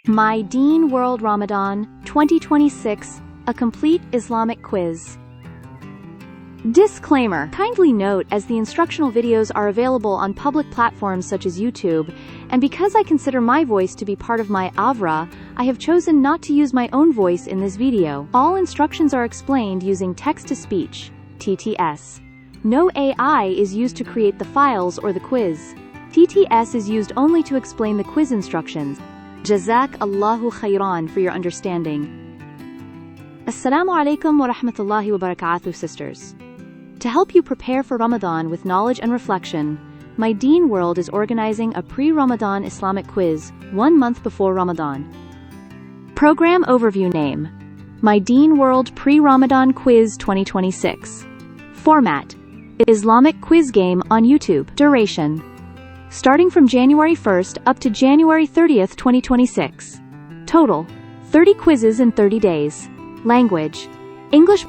MyDeenWorld Ramadan 2026, a complete Islamic quiz. Disclaimer. Kindly note, as the instructional videos are available on public platforms such as YouTube, and because I consider my voice to be part of my avra, I have chosen not to use my own voice in this video. All instructions are explained using text-to-speech, TTS. No AI is used to create the files or the quiz. TTS is used only to explain the quiz instructions. Jazak Allahu khairan for your understanding. Assalamu alaikum wa rahmatullahi wa barakatuh, sisters. To help you prepare for Ramadan with knowledge and reflection, MyDeenWorld is organizing a pre-Ramadan Islamic quiz 1 month before Ramadan. Program overview name: MyDeenWorld Pre-Ramadan Quiz 2026. Format: Islamic quiz game on YouTube. Duration: starting from January 1st up to January 30th, 2026. Total: 30 quizzes in 30 days. Language: English.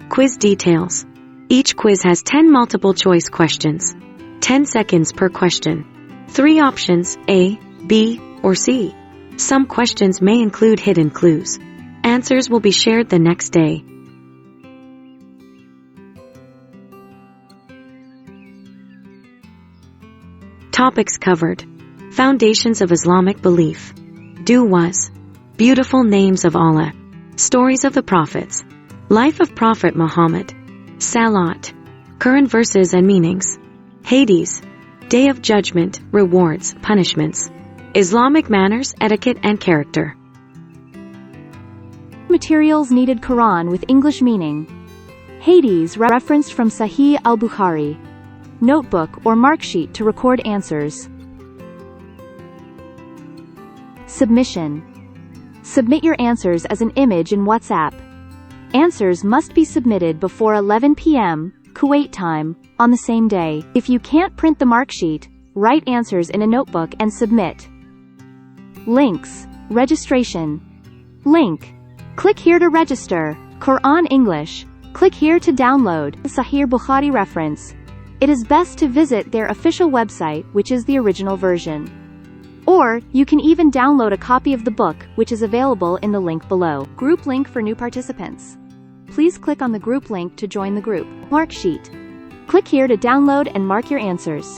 Quiz details. Each quiz has 10 multiple-choice questions. 10 seconds per question. 3 options, A, B, or C. Some questions may include hidden clues. Answers will be shared the next day. Topics covered: Foundations of Islamic Belief, Do-Was, Beautiful Names of Allah, Stories of the Prophets, Life of Prophet Muhammad, Salat, Current Verses and Meanings, Hades, Day of Judgment, Rewards, Punishments, Islamic Manners, Etiquette and Character. Materials needed: Quran with English meaning. Hades referenced from Sahih al-Bukhari. Notebook or marksheet to record answers. Submission: submit your answers as an image in WhatsApp. Answers must be submitted before 11 p.m. Kuwait time on the same day. If you can't print the marksheet, write answers in a notebook and submit. Links: registration. Link: click here to register. Quran English: click here to download. Sahih Bukhari reference: it is best to visit their official website, which is the original version. Or, you can even download a copy of the book, which is available in the link below. Group link for new participants. Please click on the group link to join the group. Marksheet: click here to download and mark your answers.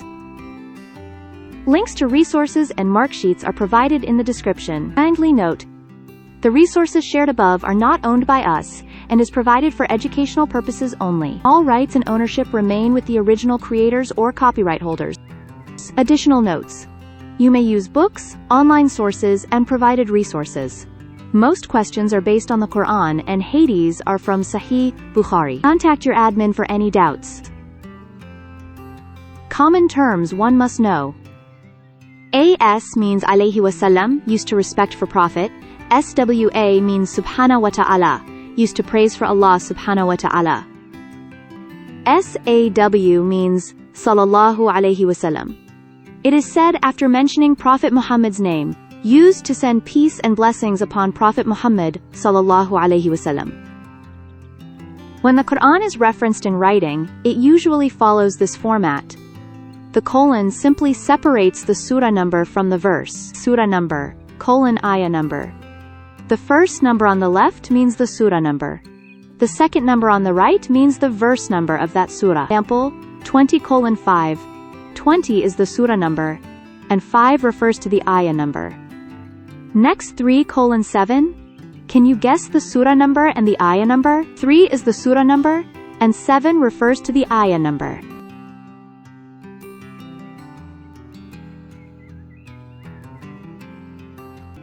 Links to resources and marksheets are provided in the description. Kindly note: the resources shared above are not owned by us, and is provided for educational purposes only. All rights and ownership remain with the original creators or copyright holders. Additional notes: you may use books, online sources, and provided resources. Most questions are based on the Quran, and Hades are from Sahih Bukhari. Contact your admin for any doubts. Common terms one must know: AS means alayhi wasallam, used to respect for Prophet. SWA means subhana wa ta'ala, used to praise for Allah subhanahu wa ta'ala. SAW means sallallahu alayhi wasallam. It is said after mentioning Prophet Muhammad's name, used to send peace and blessings upon Prophet Muhammad sallallahu alayhi wasallam. When the Quran is referenced in writing, it usually follows this format. The colon simply separates the surah number from the verse. Surah number, ayah number. The first number on the left means the surah number. The second number on the right means the verse number of that surah. Example: 20:5. 20 is the surah number, and 5 refers to the ayah number. Next, 3:7. Can you guess the surah number and the ayah number? 3 is the surah number, and 7 refers to the ayah number.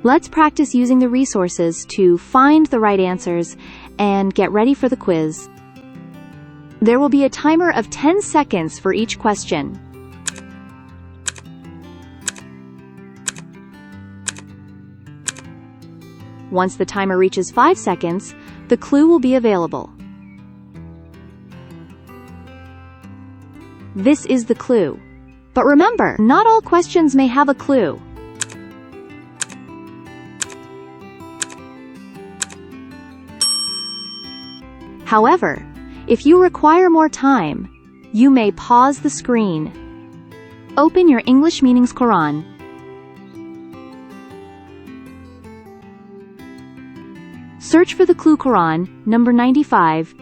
Let's practice using the resources to find the right answers and get ready for the quiz. There will be a timer of 10 seconds for each question. Once the timer reaches 5 seconds, the clue will be available. This is the clue. But remember, not all questions may have a clue. However, if you require more time, you may pause the screen. Open your English Meanings Quran. Search for the clue Quran, number 95.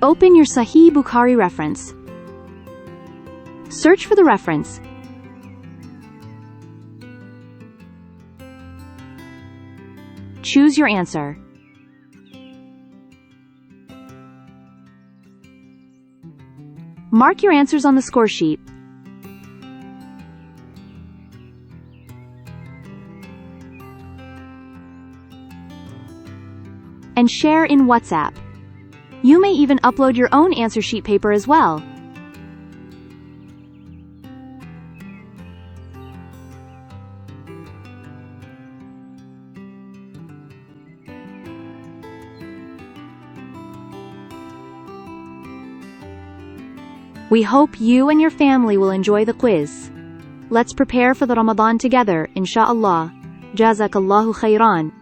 Open your Sahih Bukhari reference. Search for the reference. Choose your answer. Mark your answers on the score sheet. And share in WhatsApp. You may even upload your own answer sheet paper as well. We hope you and your family will enjoy the quiz. Let's prepare for the Ramadan together, inshallah. Jazakallahu khairan.